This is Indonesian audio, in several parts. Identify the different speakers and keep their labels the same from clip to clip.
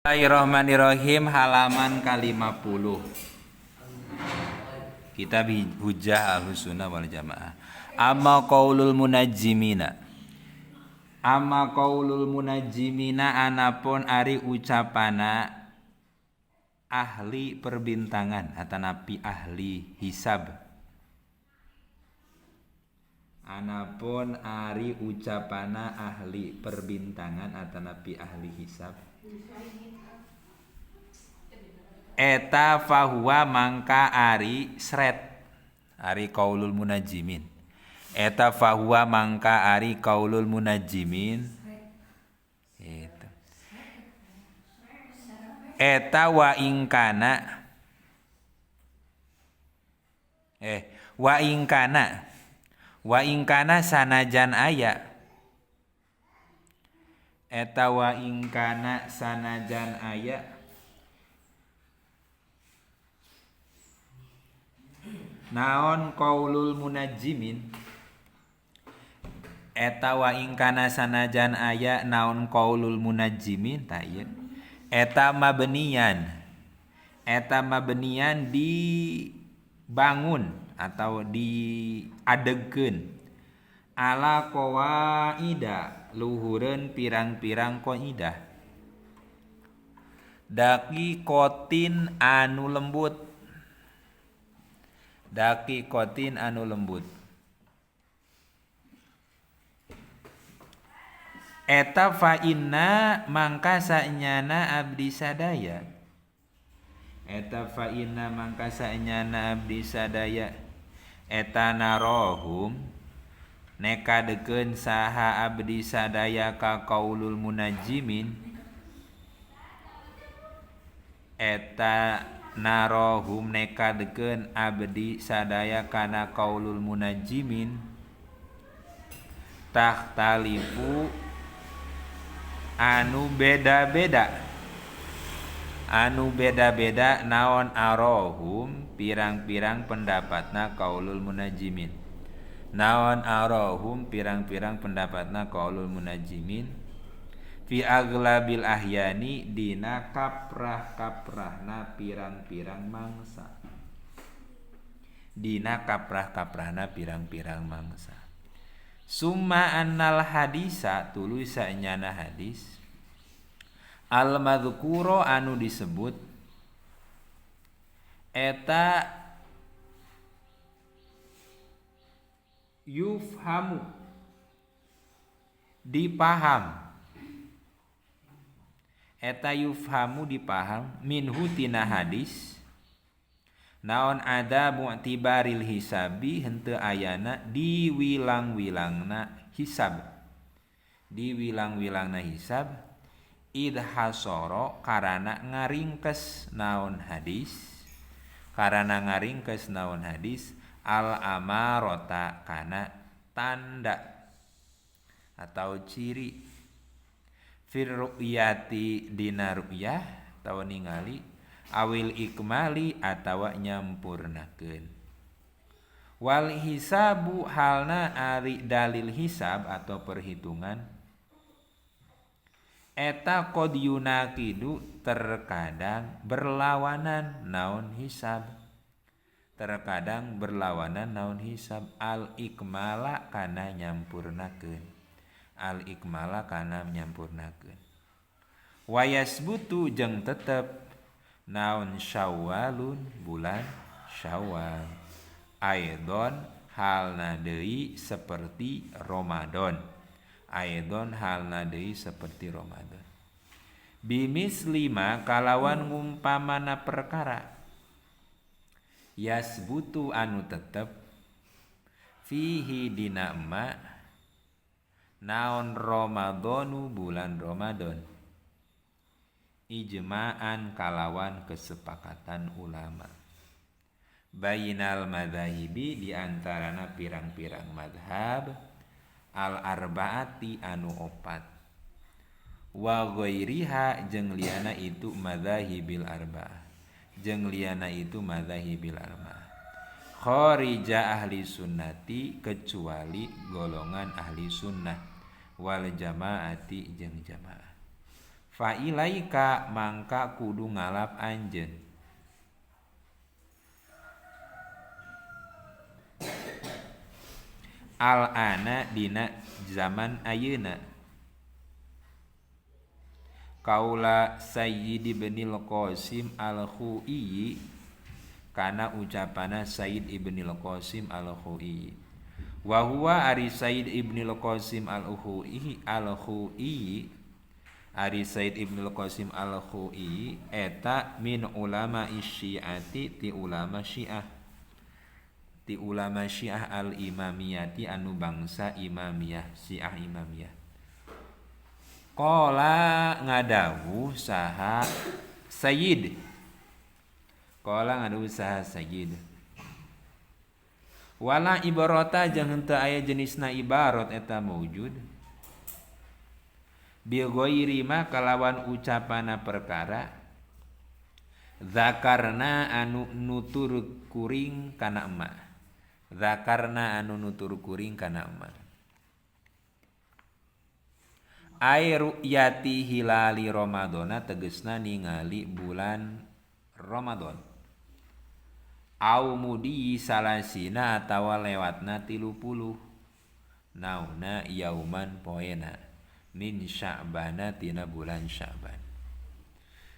Speaker 1: Bismillahirrahmanirrahim, halaman ke-50. Kitab Hujjah Ahlussunnah wal Jamaah. Amma qaulul munajjimina. Anapun ari ucapana ahli perbintangan atanapi ahli hisab. Anapun ari ucapana ahli perbintangan atanapi ahli hisab. Eta fahuwa mangka ari sret ari qaulul munajjimin. Eta fahuwa mangka ari qaulul munajjimin. Eta wa ingkana sanajan aya. Eta wa ingkana sanajan aya naon qaulul munajjimin. Eta wa ingkana sanajan aya naon qaulul munajjimin ta ieu. Eta mabniyan dibangun atau diadegkeun ala qawaida luhureun pirang-pirang qaidah. Daqiqatin anu lembut. Eta fa inna mangka saenyana abdi sadaya. Eta narohum nekadekeun saha abdi sadaya ka qaulul munajjimin. Eta narohum nekadekeun abdi sadaya kana qaulul munajjimin. Tahtalifu anu beda-beda naon arohum pirang-pirang pendapatna qaulul munajjimin. Fi aglabil ahyani dina kaprah-kaprahna pirang-pirang mangsa. Summa annal hadisa tuluy saenyana hadis al madzkuro anu disebut eta yufhamu dipaham minhu tina hadis naon ada mu'tibaril hisabi henteu ayana diwilang-wilangna hisab idhasoro karana ngaringkes naon hadis al amarota kana tanda atau ciri fir ru'yati dina ru'yah atawa ningali awil ikmali atawa nyampurnakeun. Wal hisabu halna ari dalil hisab atau perhitungan eta qad yunaqidu terkadang berlawanan naon hisab al ikmala kana nyampurnakeun. Wa yasbutu jeung tetep naon syawalun bulan syawal aidon halna deui seperti Ramadan bimislima kalawan ngumpamana perkara yasbutu anu tetep fihi dina ma naon Ramadanu bulan Ramadan ijma'an kalawan kesepakatan ulama bainal madzahibi di antarana pirang-pirang madhab al arbaati anu opat wa ghairiha jeung liana itu madzahibil arba'ah kharija ahli sunnati kecuali golongan ahli sunnah wal jamaati jeung jamaah fa ilaika mangka kudu ngalap anjeun al ana dina zaman ayeuna kaula Sayyid ibnil Qasim al-Khu'i kana ucapana Sayyid ibnil Qasim al-Khu'i wa huwa ari Sayyid ibnil Qasim al-Khu'i ari Sayyid ibnul Qasim al-Khu'i eta min ulama syi'ati ti ulama syiah al-imamiyati anu bangsa imamiyah syiah imamiyah qala ngadawu saha Sayyid wala ibarata jeung henteu aya jenisna ibarat eta maujud bi ghairi ma kalawan ucapana perkara zakarna anu nutur kuring kana emak ai ru'yati hilali ramadana tegesna ningali bulan Ramadan au mudi salasina atawa lewatna 30 nauna yauman poena min Sya'bana tina bulan Sya'ban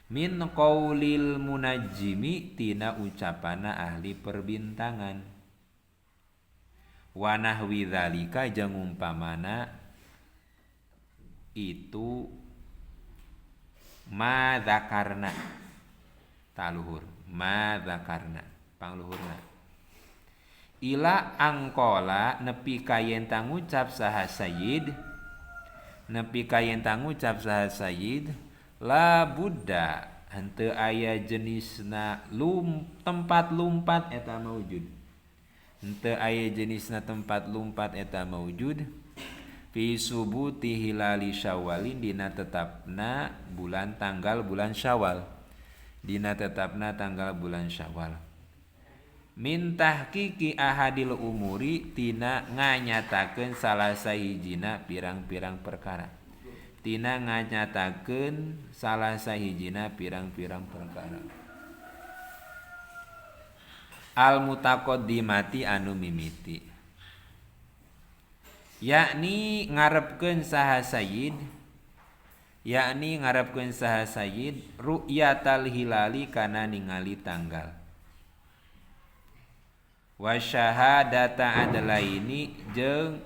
Speaker 1: min qaulil munajjimi tina ucapana ahli perbintangan wa nahwi dzalika jeung umpamana itu ma dzakarna taluhur ma dzakarna pangluhurna ila angkola nepi ka yen tangucap saha Sayyid la budda henteu aya jenisna tempat lumpat eta maujud fi subuti hilali syawalin dina tetapna tanggal bulan syawal min tahqiqi ahadil umuri tina nganyatakeun salah sahijina pirang-pirang perkara al mutaqaddimati anu mimiti yakni ngarepkeun saha Sayyid ru'yatal hilali kana ningali tanggal wa syahadata adlaini jeung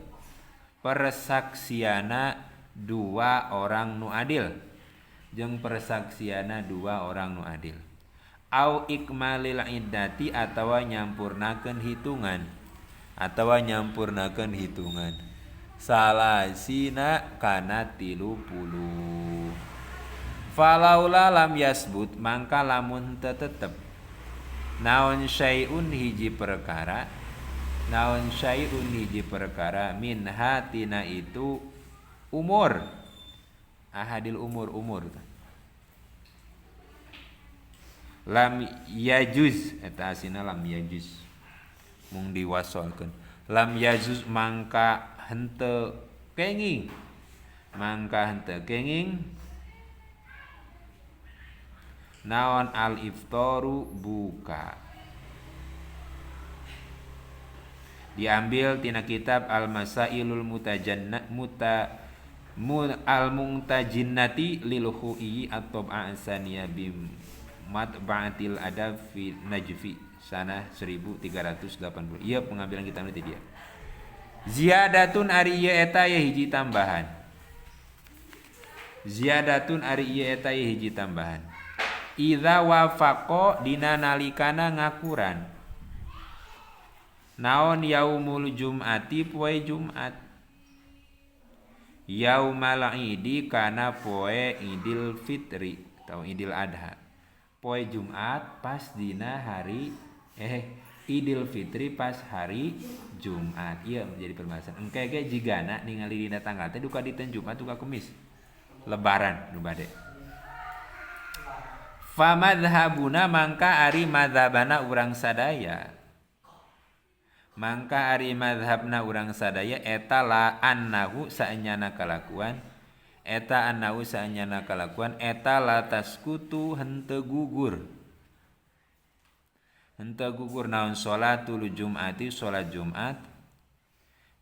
Speaker 1: persaksiana dua orang nu adil au ikmalil iddati atawa nyampurnakeun hitungan salasina kana 30 falaula lam yasbut mangka lamun teu tetep naon syai'un hiji perkara minha tina itu umur ahadil umur lam yajuz eta asina lam yajuz mung diwasolkeun lam yajuz mangka henteu kenging naon al iftaru buka diambil tina kitab al masailul al muntajinnati lil khu'i at-tab'a asaniyah bim matba'atil adab fi najfi sanah 1380. Ieu pengambilan kitab teh dia. Ziyadatun ari ieu eta ye hiji tambahan. Idza wafaqo dina nalikana ngakuran. Naon yaumul jum'ati poe Jumat. Yaumal idi kana poe Idul Fitri atau Idul Adha. Poe Jumat pas dina hari Idul Fitri pas hari Jumat. Ieu menjadi permasalahan. Engke ge jigana ningali dina tanggal teh duka dinten Jumat duka Kamis. Lebaran nu bade. Fa madhhabuna mangka ari madzhabana urang sadaya. Mangka ari madhabna urang sadaya eta la annahu saenyana kalakuan Eta annahu saanyana kalakuan eta latas kutu henteu gugur. Henteu gugur naon sholatul jum'ati salat Jumat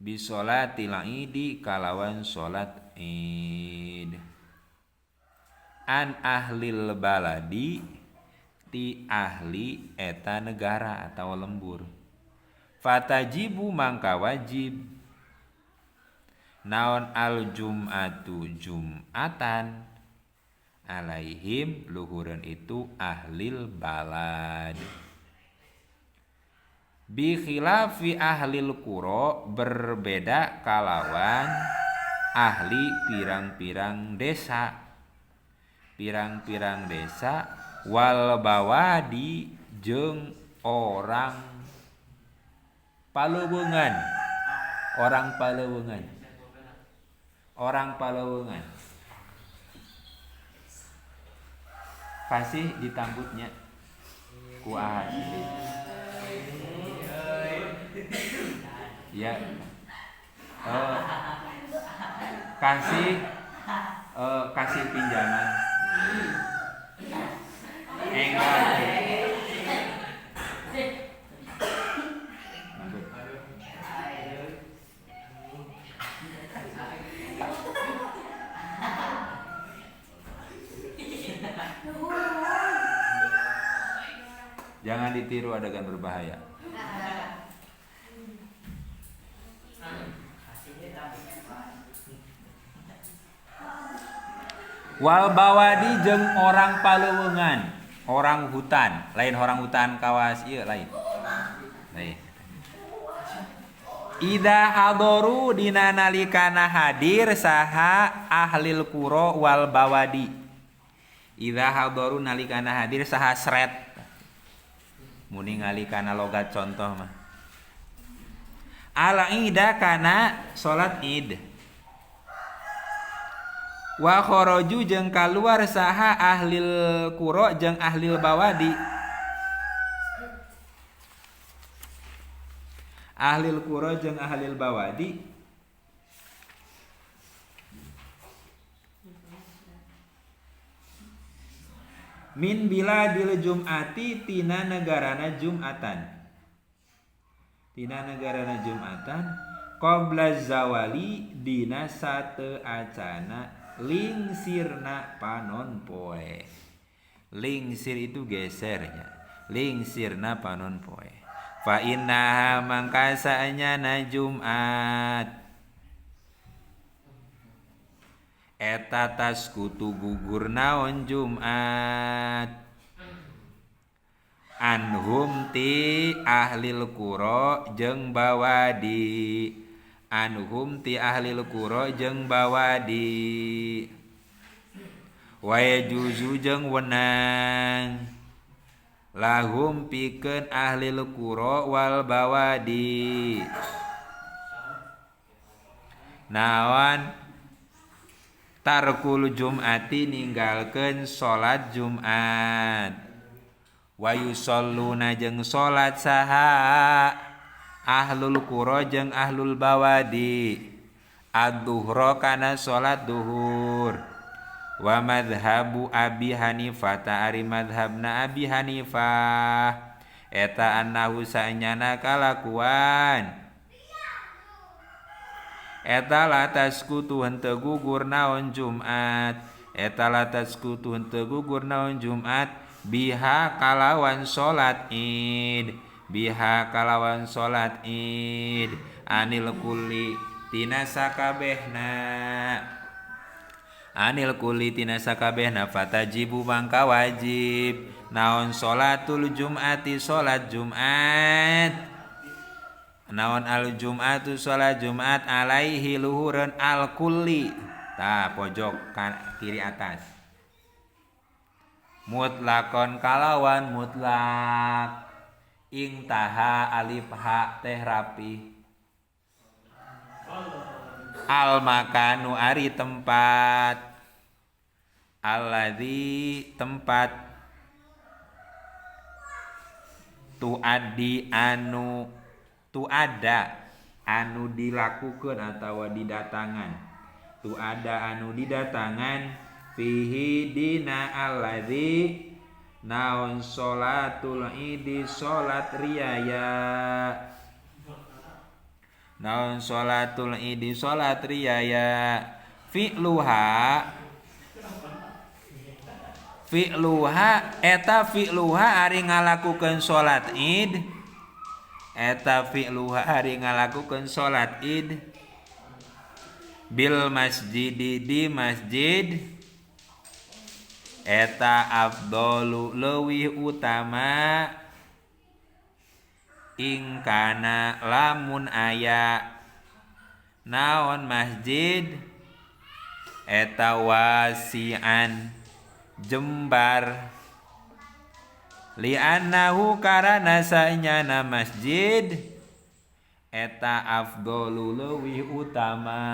Speaker 1: bi sholatil idi kalawan salat Id. An ahlil baladi ti ahli eta negara atau lembur. Fatajibu mangka wajib naon al jum'atu jum'atan alaihim luhureun itu ahlil balad. Bi khilafi ahlil qura berbeda kalawan ahli pirang-pirang desa. Pirang-pirang desa wal bawadi jeung orang paleuweungan. Orang paleuweungan. Kasih ditambutnya ku ahli. Ya. Kasih pinjaman. Enggak. Jangan ditiru adegan berbahaya. Wal bawadi jeung orang paleuweungan, orang hutan, lain orang hutan kawas ieu lain. Ida hadoru dina nalikana hadir saha ahlil qura wal bawadi. Ida hadoru nalikana hadir saha sret. Muni ngalikana logat contoh mah. Al ida kana salat Id. Wa kharaju jeung kaluar saha ahlil qura jeung ahlil bawadi. Ahlil qura jeung ahlil bawadi min biladil jum'ati tina negarana Jumatan. Tina negarana Jumatan qabla zawali dina sateu acana lingsirna panon poe. Lingsir itu gesernya. Lingsirna panon poe. Fa innaha mangka saanyana Jumat eta taskutu gugur naon Jumat anhum ti ahlil qura jeung bawadi. Anhum ti ahlil qura jeung bawadi. Wa yajuzu jeung wenang lahum pikeun ahlil qura wal bawadi naon tarkul jum'ati ninggalkeun salat Jumat. Wa yusalluna jeung salat saha ahlul qura jeung ahlul bawadi ad-duhra kana salat duhur. Wa madhabu Abi Hanifah ari madhabna Abi Hanifah eta annahu saanyana kalakuan eta lataskutu henteu gugur naon Jumat. Eta lataskutu henteu gugur naon Jumat biha kalawan salat Id. Biha kalawan salat Id anil kulli tina sakabehna. Anil kulli tina sakabehna fatajibu mangka wajib naon sholatul jum'ati salat Jumat. Naon al jum'atu salat Jumat alaihi luhureun al kulli ta pojok kiri atas. Mutlakon kalawan mutlak ing taha alif ha teh rapi. Al makanu ari tempat alladzi tempat tuaddi anu tuada anu dilakukeun atawa didatangan tu ada anu didatangan fihi dina alladzi naon sholatul idi sholat riaya naon sholatul idi sholat riaya fi'luha eta fi'luha ari ngalakukeun sholat id eta fi'luha ari ngalakukeun sholat id bil masjidi di masjid eta afdalu leuwih utama ingkana lamun aya naon masjid eta wasian jembar li'annahu karana saenyana masjid eta afdalu leuwih utama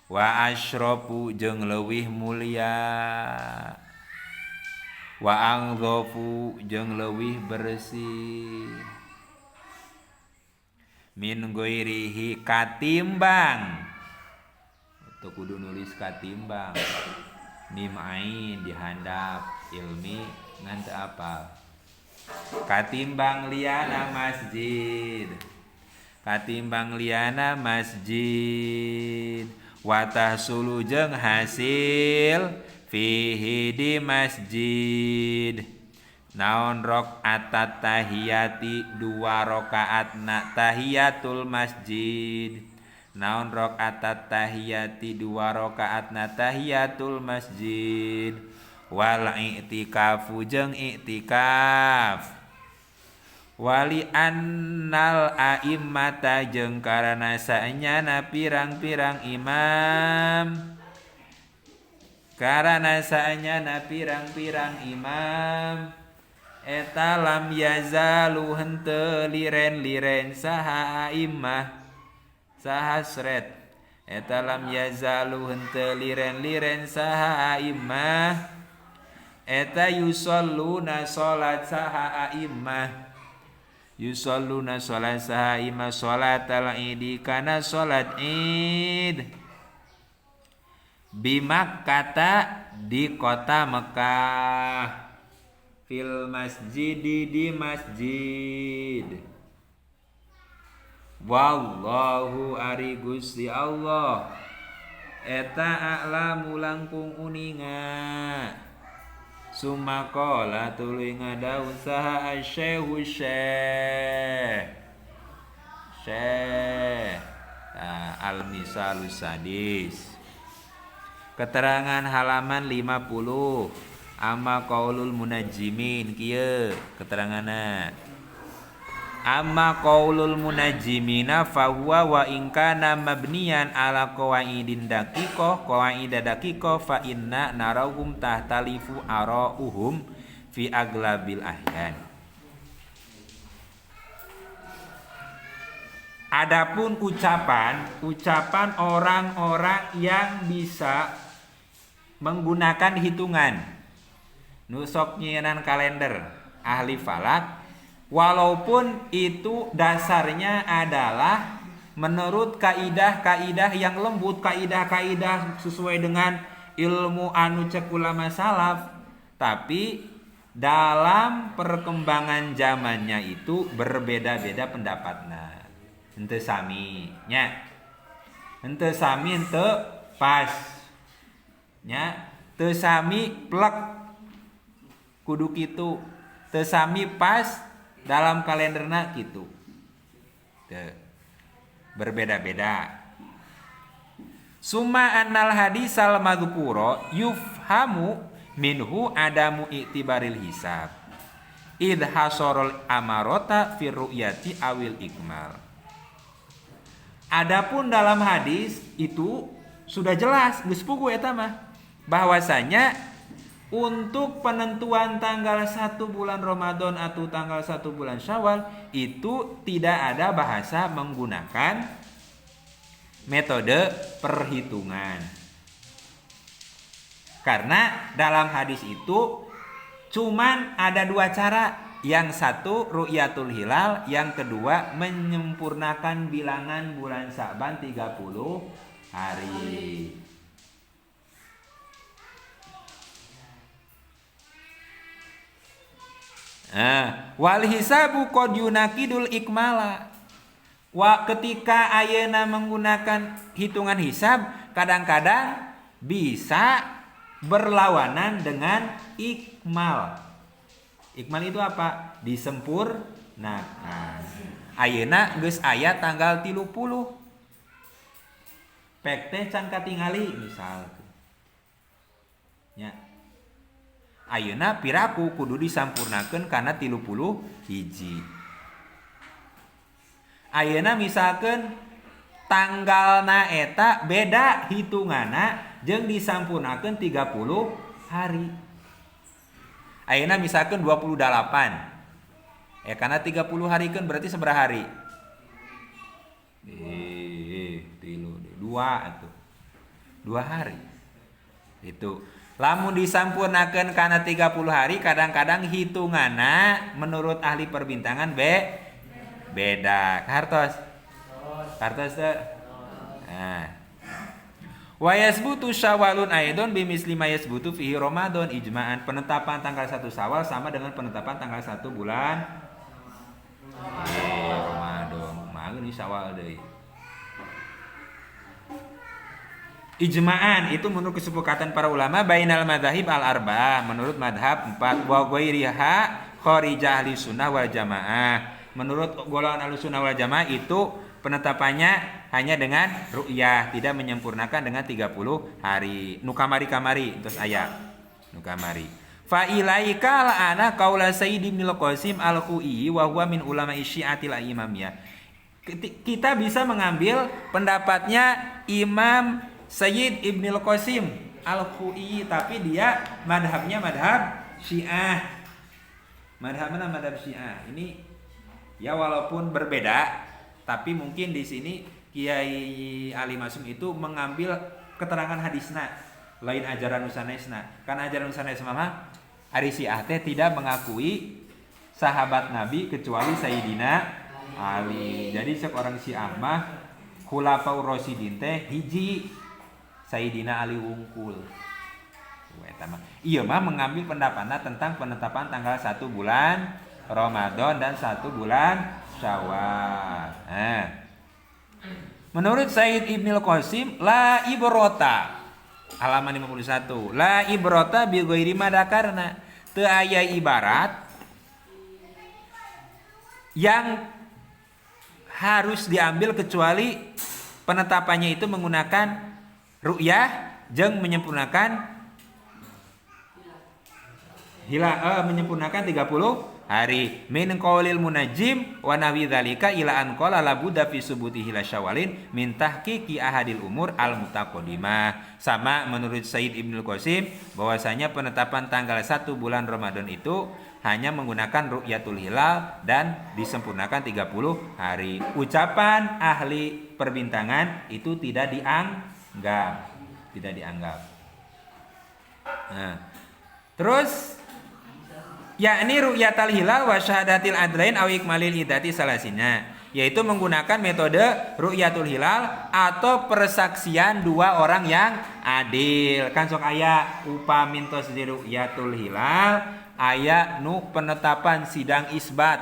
Speaker 1: wa asyrafu jeung leuwih mulia wa angdhafu jeung leuwih bersih min ghairihi katimbang atau kudu nulis katimbang mim ain dihandap ilmi ngan teu apal katimbang liana masjid watah sulu jeung hasil fihi di masjid naon rakaat tahiyati 2 rakaatna tahiyatul masjid naon rakaat tahiyati 2 rakaatna tahiyatul masjid wal i'tikafu jeung i'tikaf wali annal a'immata jeung karana saenyana pirang-pirang imam eta lam yazalu henteu liren-liren saha a'immah saha sret eta lam yazalu henteu liren-liren saha a'immah eta yusalluna salat saha a'immah yusalluna salat saha a'immah salatal idi kana salat id bimakkata di kota Mekah fil masjidi di masjid wallahu ari Gusti Allah eta a'lamu langkung uninga sumaqala tuluy ngadaun saha asy-syekhu syekh al-misalus sadis keterangan halaman 50 amma qaulul munajjimin kieu keteranganna amma qaulul munajjimina fa huwa wa in kana mabniyan ala qawaidin daqiqah fa inna narahum tahtalifu arauhum fi aglabil ahyan. Adapun ucapan orang-orang yang bisa menggunakan hitungan nusok nyianan kalender ahli falak walaupun itu dasarnya adalah menurut kaidah-kaidah yang lembut, kaidah-kaidah sesuai dengan ilmu anu cek ulama salaf, tapi dalam perkembangan zamannya itu berbeda-beda pendapatnya. Henteu sami nya. Henteu sami henteu pas. Nya, teu sami plek kudu kitu. Teu sami pas dalam kalenderna kitu. Teu. Berbeda-beda. Summa annal hadisal madhkura yufhamu minhu adamu i'tibaril hisab. Idh hasarul amarota fi ru'yati awil ikmal. Adapun dalam hadis itu sudah jelas geus puguh eta mah bahwasanya untuk penentuan tanggal 1 bulan Ramadan atau tanggal 1 bulan Syawal itu tidak ada bahasa menggunakan metode perhitungan. Karena dalam hadis itu cuman ada 2 cara yang satu ru'yatul hilal, yang kedua menyempurnakan bilangan bulan Sya'ban 30 hari. Wal hisabu qad yunaqidul ikmala. Ketika ayeuna menggunakan hitungan hisab, kadang-kadang bisa berlawanan dengan ikmal. Ikmal itu apa? Disempurnakan. Ayeuna geus aya tanggal 30. Pek teh can katingali misal. Nya. Ayeuna piraku kudu disampurnakeun kana 30 hiji. Ayeuna misalkeun tanggalna eta beda hitunganna jeung disampurnakeun 30 hari. Ayeuna misalkan 28. Karena 30 hari kan berarti seberapa hari? 2 atuh. 2 hari. Itu. Lamun disampurnakeun kana 30 hari kadang-kadang hitunganna menurut ahli perbintangan beda. Kartos. Kartos teh. Nah. Wa yasbutu Syawalun aidon bimisli ma yasbutu fihi Ramadan ijma'an. Penetapan tanggal 1 Syawal sama dengan penetapan tanggal 1 bulan Ramadan. Mageun di Syawal deui. Ijma'an itu menurut kesepakatan para ulama bainal madzahib al-arba'ah, menurut madhab 4 wa ghairiha kharijah ahli sunnah wal jamaah. Menurut golongan ahli sunnah wal jamaah itu penetapannya hanya dengan ru'yah, tidak menyempurnakan dengan 30 hari. Nu kamari terus aya. Nu kamari. Fa ilaika la'ana qaula Sayyid Ibnu Qasim Al-Khu'i wa huwa min ulama Syi'atil Imamiyah. Kita bisa mengambil pendapatnya Imam Sayyid Ibnu Qasim Al-Khu'i, tapi dia madhabnya madhab Syiah. Madhabnya madhab Syiah. Ini ya walaupun berbeda, tapi mungkin di sini Kiai Ali Masum itu mengambil keterangan hadisna, lain ajaran sanesna. Karena ajaran sanesna mah ari Syiah teh tidak mengakui sahabat Nabi kecuali Sayyidina Ali. Jadi seorang Syiah mah khulafaur rasyidin teh hiji, Sayyidina Ali wungkul. Iya mah mengambil pendapatnya tentang penetapan tanggal 1 bulan Ramadan dan 1 bulan Syawal. Menurut Sayyid Ibnu Qasim la ibrota halaman 51 la ibrota bi ghairi madakarna, teu aya ibarat yang harus diambil kecuali penetapannya itu menggunakan ru'yah jeung menyempurnakan menyempurnakan 30 hari. Min qaulil munajjim wa nahwi dzalika ila an qala la budda fi subutihi la syawalin min tahqiqi ahadil umur al mutaqaddimah. Sama menurut Sayyid Ibnu Qasim bahwasanya penetapan tanggal 1 bulan Ramadan itu hanya menggunakan ru'yatul hilal dan disempurnakan 30 hari. Ucapan ahli perbintangan itu tidak dianggap. Nah, terus yakni ru'yatul hilal wa syahadatil adlain aw ikmalil iddati salasina, yaitu menggunakan metode ru'yatul hilal atau persaksian dua orang yang adil. Kan sok aya upamin tos di ru'yatul hilal, aya nu penetapan sidang isbat,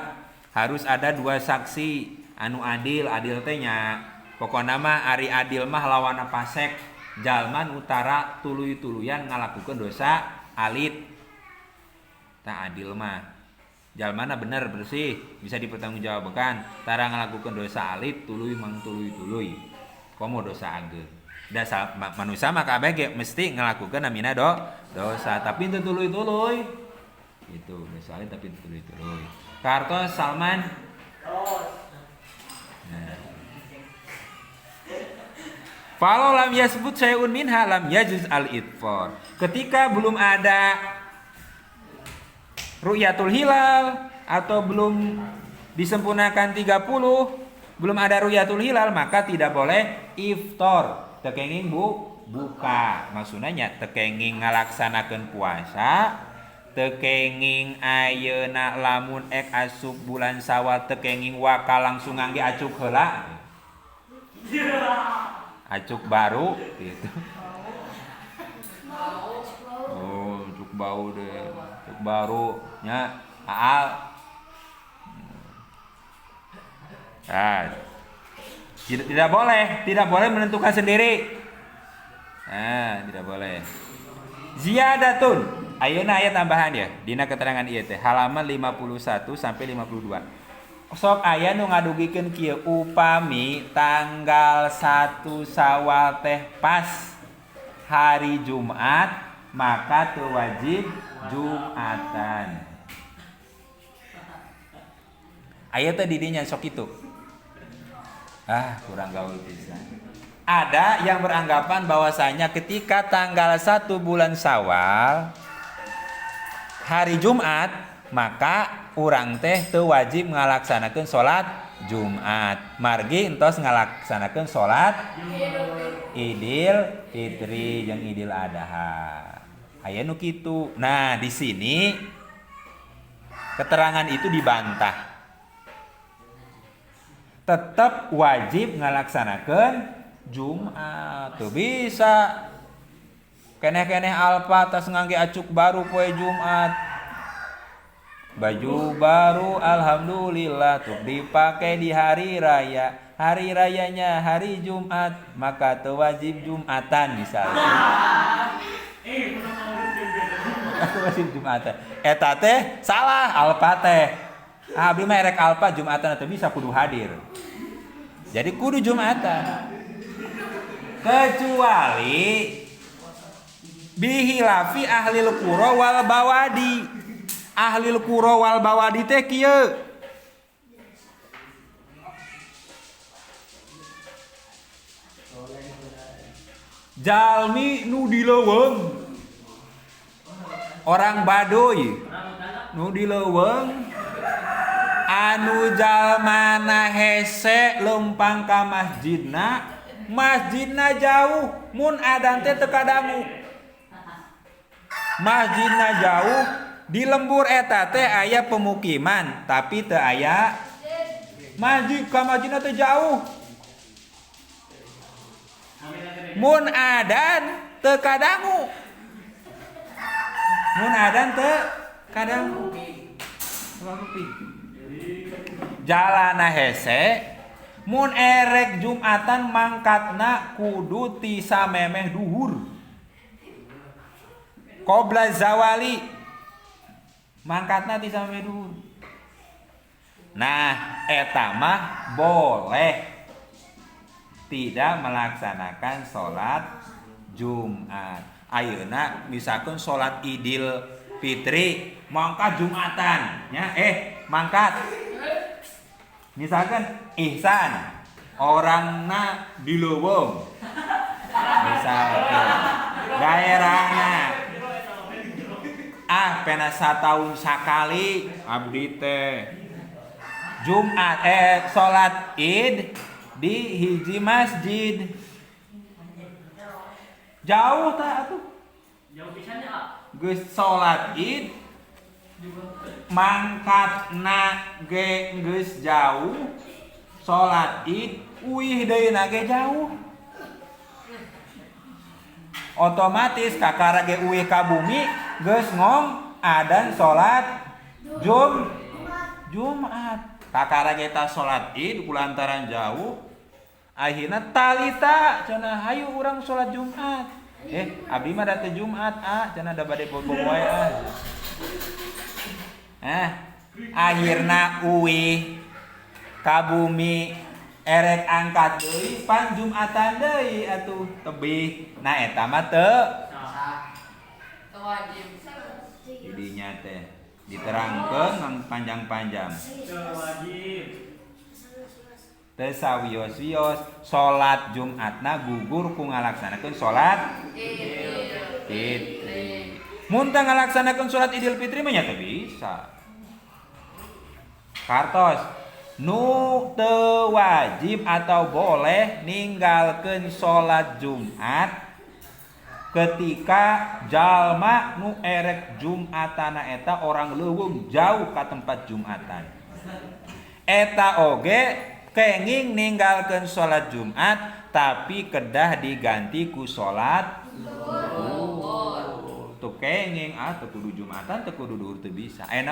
Speaker 1: harus ada dua saksi anu adil teh nya. Pokona mah ari adil mah lawan pasek, jalman utara tuluy-tuluyan ngalakukeun dosa alit. Tak adil mah jalmana bener bersih bisa dipertanggungjawabkan, tara ngalakukeun dosa alit tuluy mang tuluy komo dosa ageun. Da manusia mah kabeh ge mesti ngalakukeun namina dosa, tapi teu tuluy-tuluy. Itu dosa alit tapi teu tuluy-tuluy. Kartos Salman. Nah. Falau lam yasbut syai'un minha lam yajuz al-idfar. Ketika belum ada ru'yatul hilal atau belum disempurnakan 30, belum ada ru'yatul hilal, maka tidak boleh iftar, tekenging buka. Maksudnya tekenging ngalaksanakeun puasa tekenging ayeuna lamun ek asup bulan Syawal tekenging waka langsung ngangge acuk heula. Acuk baru gitu. Oh, acuk bau deh. Acuk baru nya aal. Nah, tidak boleh menentukan sendiri. Nah, tidak boleh. Ziyadatun. Ayeuna aya tambahan ya. Dina keterangan ieu teh halaman 51 sampai 52. Sok aya nu ngadugikeun kieu upami tanggal 1 Syawal teh pas hari Jumat, maka teu wajib Jumatan. Aya teh di dinya sok kitu. Kurang gaul pisan. Ada yang beranggapan bahwasanya ketika tanggal 1 bulan Syawal hari Jumat, maka urang teh teu wajib ngalaksanakeun salat Jumat. Margi entos ngalaksanakeun salat Idul Fitri jeung Idul Adha. Aya nu kitu. Nah, di sini keterangan itu dibantah. Tetap wajib ngalaksanakeun Jumat. Tuh bisa keneh-keneh alpa tas ngangge acuk baru poe Jumat. Baju baru alhamdulillah tuh dipakai di hari raya. Hari rayanya hari Jumat, maka teu wajib Jumatan misalnya. Teu wajib Jumatan. Eta teh salah alpa teh. Abdi mah erek alpa Jumatan teh bisa kudu hadir. Jadi kudu Jumatan. Kecuali bihilafi ahlil qura wal bawadi. Ahlil qura wal bawadi teh kieu. Jalmi nu di leuweung. Orang Baduy nu di leuweung anu jalmana hese lempang ka masjidna. Masjidna jauh, mun adan teh teu kadangu. Masjidna jauh, di lembur eta teh aya pemukiman, tapi teu aya masjid, ka masjidna teh jauh. Mun adan teu kadangu. Mun adan teu kadangu. Jalana hese mun erek Jumatan mangkatna kudu ti samemeh duhur. Qobla zawali mangkatna ti samemeh duhur. Nah, eta mah boleh tidak melaksanakan salat Jumat. Ayeuna misalkan salat Idul Fitri mangkat Jumatan nya mangkat. Misalkan ihsan orangna di leuweung. Misalkan daerahna pena sataun sakali abdi teh Jumat salat Id di hiji masjid. Jauh tah atuh. Jauh pisan ya. Geus salat Id mangkatna ge geus jauh, salat Id uih deuna ge jauh. Otomatis kakara ge uih ka bumi geus ngom adan salat Jumat. Kakara ge ta salat Id kulantaran jauh. Akhirna talita cenah hayu urang salat Jumat. Abdi mah da teu Jumat cenah da bade bobo wae akhirna uih ka bumi erek angkat deui pan Jumatan deui atuh tebih. Nah eta mah teu wajib. Didinya teh diterangkeun panjang-panjang. Teu wajib. Teu sawios-wios salat Jumatna gugur ku ngalaksanakeun salat Idul Fitri. Mun teu ngalaksanakeun salat Idul Fitri mah nya teu bisa. Kartos nu teu wajib atau boleh ninggalkeun salat Jumat ketika jalma nu erek Jumatana eta orang leuweung jauh ka tempat Jumatan. Eta oge kenging ninggalkeun salat Jumat tapi kedah diganti ku salat tuh kenging teu kudu Jumatan teu kudu duhur teu bisa. Ayeuna